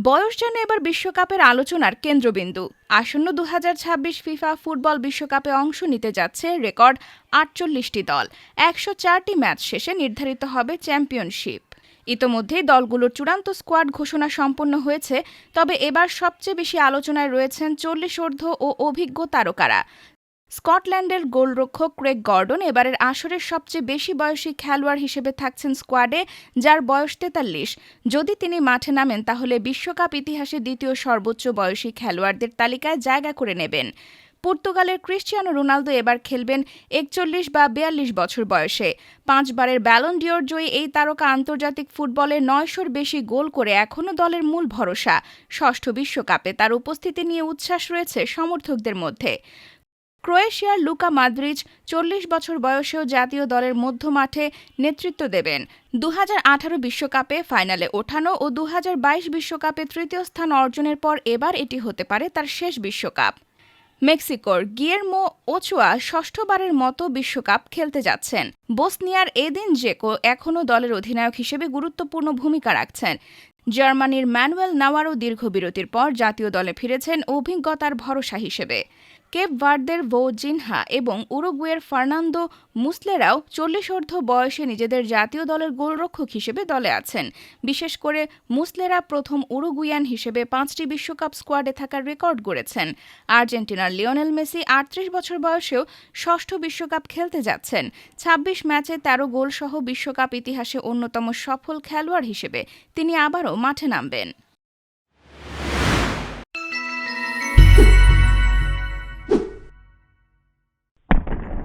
বয়স যেন এবার বিশ্বকাপের আলোচনার কেন্দ্রবিন্দু। আসন্ন ২০২৬ ফিফা ফুটবল বিশ্বকাপে অংশ নিতে যাচ্ছে রেকর্ড ৪৮টি দল। ১০৪টি ম্যাচ শেষে নির্ধারিত হবে চ্যাম্পিয়নশিপ। ইতোমধ্যেই দলগুলোর চূড়ান্ত স্কোয়াড ঘোষণা সম্পন্ন হয়েছে। তবে এবার সবচেয়ে বেশি আলোচনায় রয়েছেন ৪০ ঊর্ধ্ব ও অভিজ্ঞ তারকারা। স্কটল্যান্ডের গোলরক্ষক ক্রেগ গর্ডন এবারের আসরের সবচেয়ে বেশি বয়সী খেলোয়াড় হিসেবে থাকছেন স্কোয়াডে, যার বয়স ৪৩। যদি তিনি মাঠে নামেন তাহলে বিশ্বকাপ ইতিহাসে দ্বিতীয় সর্বোচ্চ বয়সী খেলোয়াড়দের তালিকায় জায়গা করে নেবেন। পর্তুগালের ক্রিশ্চিয়ানো রোনালদো এবার খেলবেন ৪১ বা ৪২ বছর বয়সে। ৫ বারের ব্যালন ডিওর জয়ী এই তারকা আন্তর্জাতিক ফুটবলে ৯০০-র বেশি গোল করে এখনও দলের মূল ভরসা। ষষ্ঠ বিশ্বকাপে তার উপস্থিতি নিয়ে উচ্ছ্বাস রয়েছে সমর্থকদের মধ্যে। ক্রোয়েশিয়ার লুকা মদ্রিচ ৪০ বছর বয়সেও জাতীয় দলের মধ্যমাঠে নেতৃত্ব দেবেন। ২০১৮ বিশ্বকাপে ফাইনালে ওঠানো ও ২০২২ বিশ্বকাপে তৃতীয় স্থান অর্জনের পর এবার এটি হতে পারে তার শেষ বিশ্বকাপ। মেক্সিকোর গিয়ের্মো ওচোয়া ষষ্ঠবারের মতো বিশ্বকাপ খেলতে যাচ্ছেন। বসনিয়ার এদিন জেকো এখনও দলের অধিনায়ক হিসেবে গুরুত্বপূর্ণ ভূমিকা রাখছেন। জার্মানির ম্যানুয়েল নাওয়ারও দীর্ঘ বিরতির পর জাতীয় দলে ফিরেছেন অভিজ্ঞতার ভরসা হিসেবে। কেপ ভার্দের ভো জিনহা এবং উরুগুয়ের ফার্নান্দো মুসলেরাও ৪০ ঊর্ধ্ব বয়সে নিজেদের জাতীয় দলের গোলরক্ষক হিসেবে দলে আছেন। বিশেষ করে মুসলেরা প্রথম উরুগুয়ান হিসেবে ৫টি বিশ্বকাপ স্কোয়াডে থাকার রেকর্ড গড়েছেন। আর্জেন্টিনার লিওনেল মেসি ৩৮ বছর বয়সেও ষষ্ঠ বিশ্বকাপ খেলতে যাচ্ছেন। ২৬ ম্যাচে ১৩ গোলসহ বিশ্বকাপ ইতিহাসে অন্যতম সফল খেলোয়াড় হিসেবে তিনি আবারও মাঠে নামবেন।